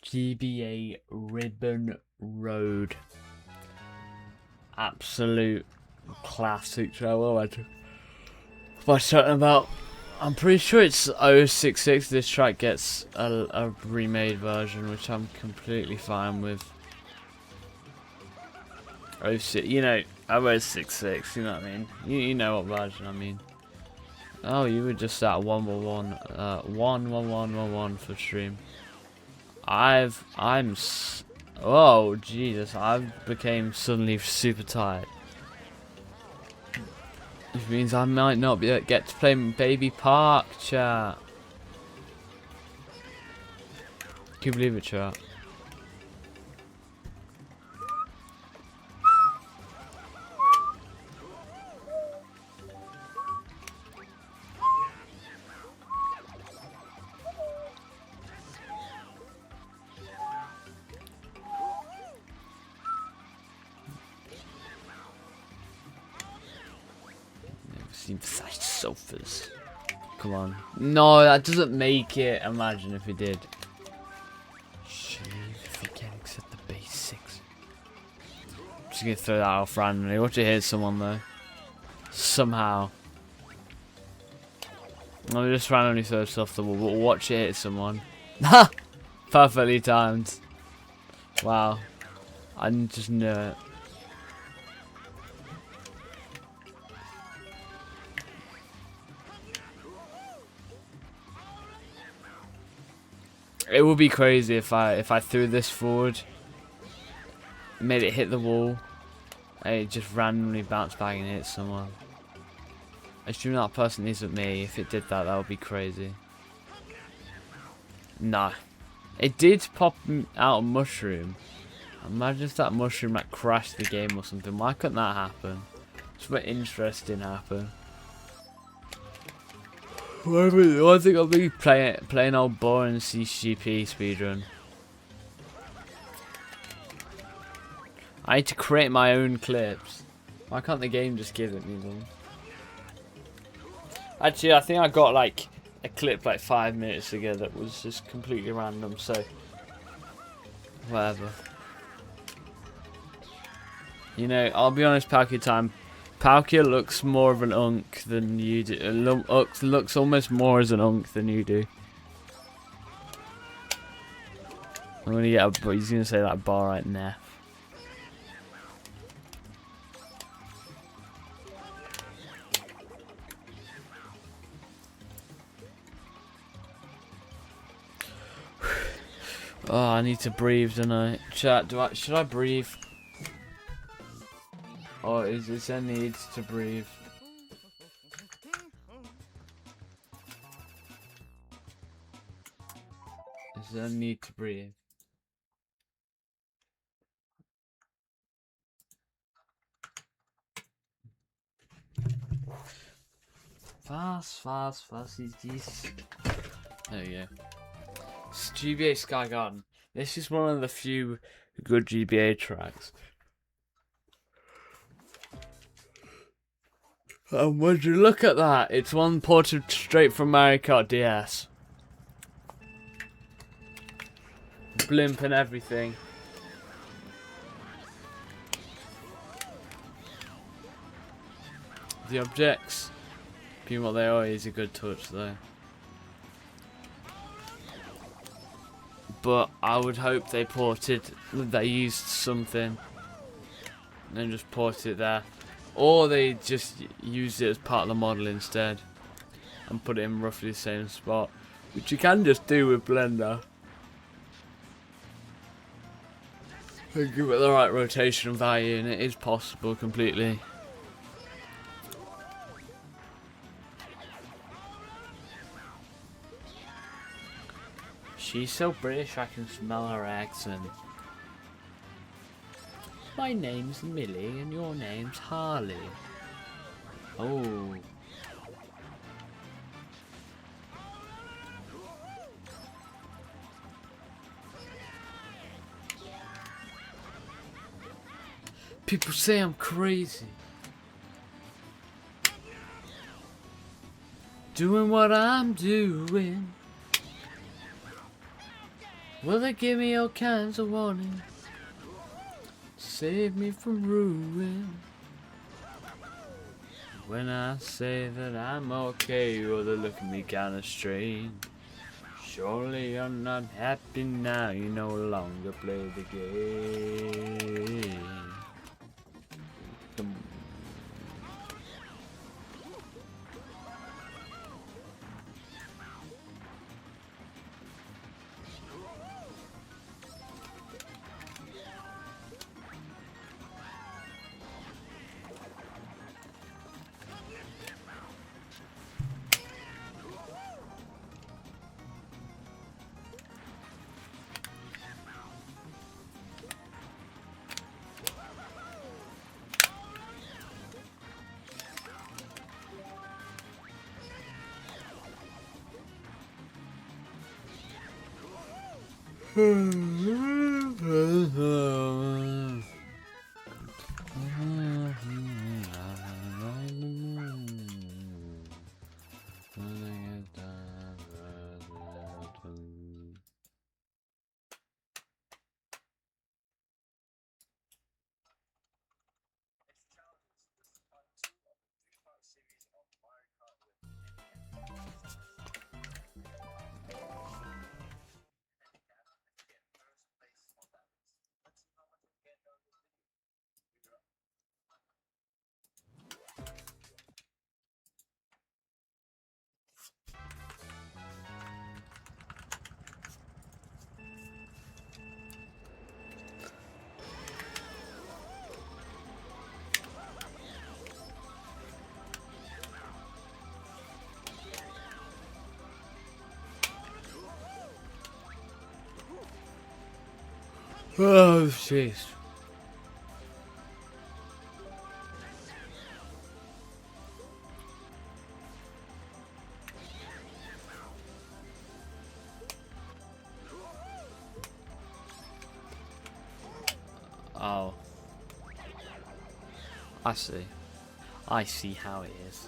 GBA Ribbon Road. Absolute classic track. What am I talking about? I'm pretty sure it's 066. This track gets a remade version, which I'm completely fine with. 06, you know, 066, you know what I mean? You know what version I mean. Oh, you were just at 111 for stream. Oh Jesus, I've became suddenly super tired. Which means I might not get to play Baby Park, chat. Can you believe it, chat? Emphasized sofas. Come on. No, that doesn't make it. Imagine if it did. Jeez, forget except the basics. I'm just gonna throw that off randomly. Watch it hit someone though. Somehow. I'll just randomly throw stuff off the wall, but watch it hit someone. Ha! Perfectly timed. Wow. I just knew it. It would be crazy if I threw this forward, made it hit the wall, and it just randomly bounced back and hit someone. Assume that person isn't me. If it did that, that would be crazy. Nah. It did pop out a mushroom. Imagine if that mushroom like crashed the game or something. Why couldn't that happen? Something interesting happen. I think I'll be playing old boring CTGP speedrun. I need to create my own clips. Why can't the game just give it me one? Actually, I think I got like a clip like 5 minutes ago that was just completely random, so whatever. You know, I'll be honest, Palkia time. Palkia looks more of an unk than you do. Looks almost more as an unk than you do. I'm gonna get a. He's gonna say that bar right now. Oh, I need to breathe, don't I? Chat, should I breathe? Or is there a need to breathe? Is there a need to breathe? Fast. There we go. It's GBA Sky Garden. This is one of the few good GBA tracks. And would you look at that? It's one ported straight from Mario Kart DS. Blimp and everything. The objects, being what they are, is a good touch though. But I would hope they used something and then just ported it there. Or they just used it as part of the model instead and put it in roughly the same spot. Which you can just do with Blender. And give it the right rotation value, and it is possible completely. She's so British I can smell her accent. My name's Millie and your name's Harley. Oh. People say I'm crazy. Doing what I'm doing. Will they give me all kinds of warning? Save me from ruin. When I say that I'm okay, well they look at me kinda strange. Surely you're not happy now, you no longer play the game. Oh, jeez. I see. I see how it is.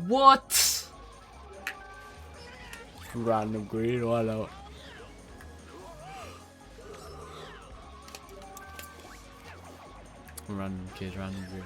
What? Random green, why not? Random kid, random green.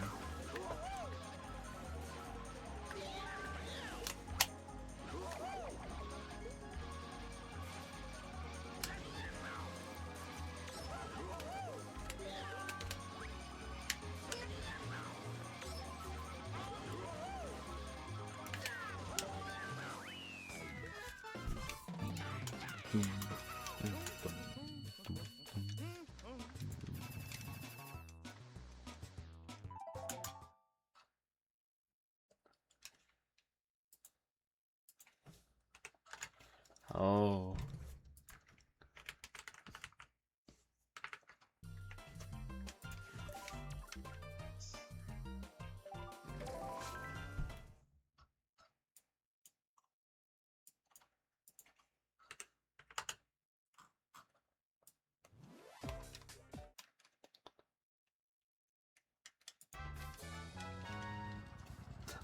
Oh.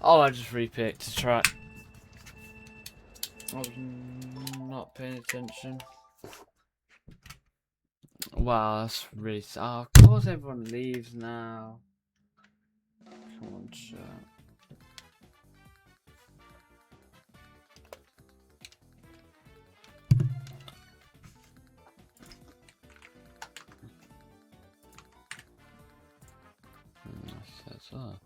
Oh, I just repicked to try. I was not paying attention. Wow, that's really sad. Oh, of course everyone leaves now. Come on, chat. That's that.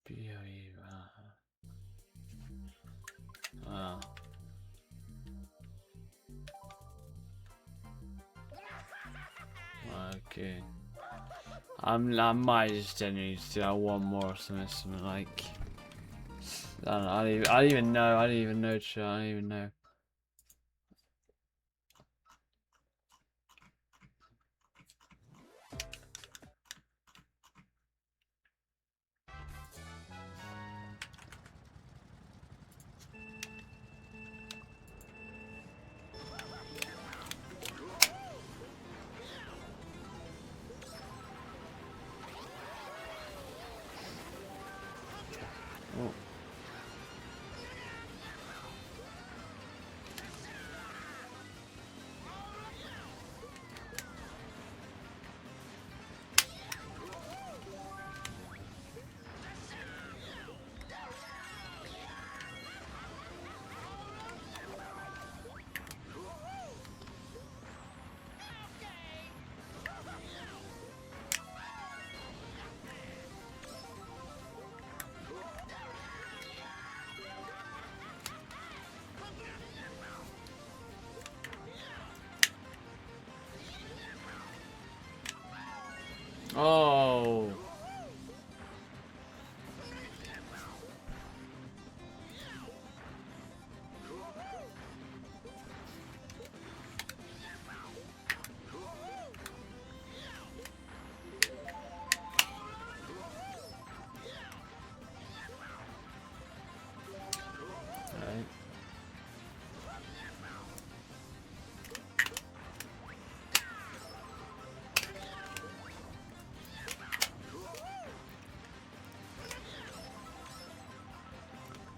BOE, wow. Okay. I might just genuinely do one more or something like. I don't know. I don't even know. I don't even know. Chat. I don't even know. Oh. Oh. Right.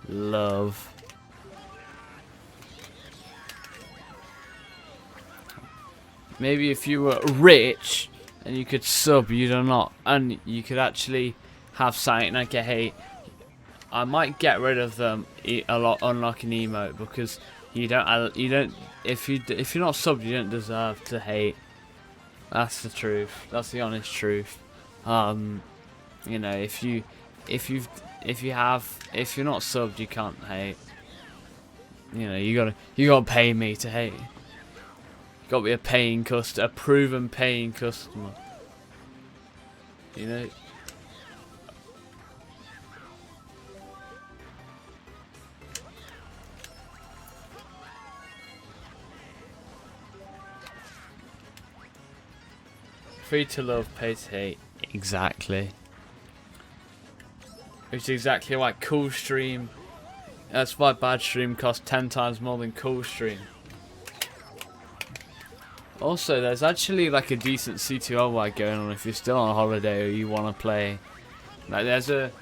Love. Maybe if you were rich and you could sub, you do not, and you could actually have something like a hate. I might get rid of them a lot, unlock an emote, because you don't if you're not subbed, you don't deserve to hate. That's the truth. That's the honest truth. You know, if you're not subbed, you can't hate. You know, you gotta pay me to hate. You gotta be a proven paying customer. You know. Free to love, pay to hate. Exactly. Which is exactly why Cool Stream. That's why Bad Stream costs 10 times more than Cool Stream. Also, there's actually like a decent C2L wide going on if you're still on holiday or you want to play. Like there's a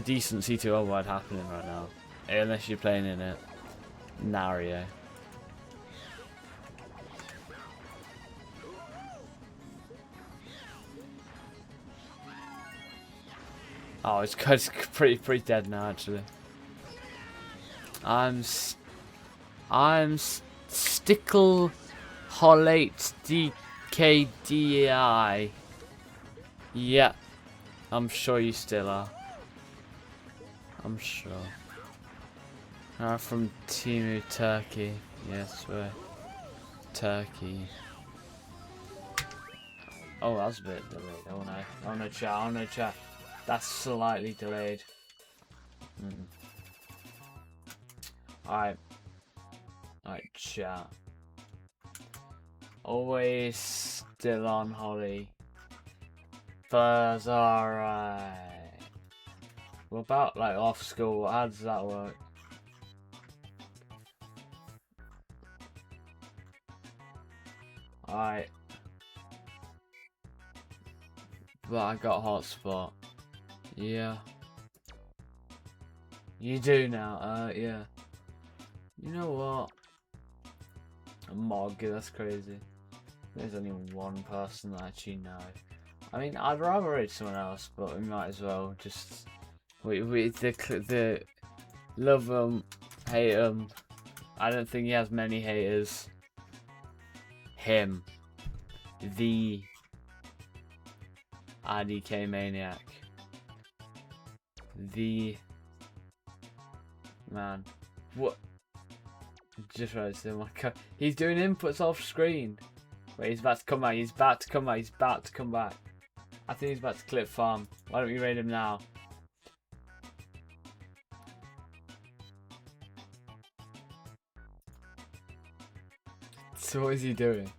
decent C2L wide happening right now, unless you're playing in it. Nario. Oh, it's pretty dead now actually. I'm Stickle Holate DKDI. Yeah, I'm sure you still are. I'm sure. From Timu, Turkey. Yes, we're Turkey. Oh, that was a bit delayed. Oh no. Oh no, chat. Oh no, chat. That's slightly delayed. Alright. Alright, chat. Always still on Holly. But alright. What about like off school? How does that work? Alright. But I got hotspot. Yeah. You do now, yeah. You know what? A Mog, that's crazy. There's only one person that I actually know. I mean, I'd rather raid someone else, but we might as well just... the love him, hate him. I don't think he has many haters. Him. The IDK Maniac. The man. What? Just realised, oh my god. He's doing inputs off screen. Wait, he's about to come back. He's about to come back. He's about to come back. I think he's about to clip farm. Why don't we raid him now? So what is he doing?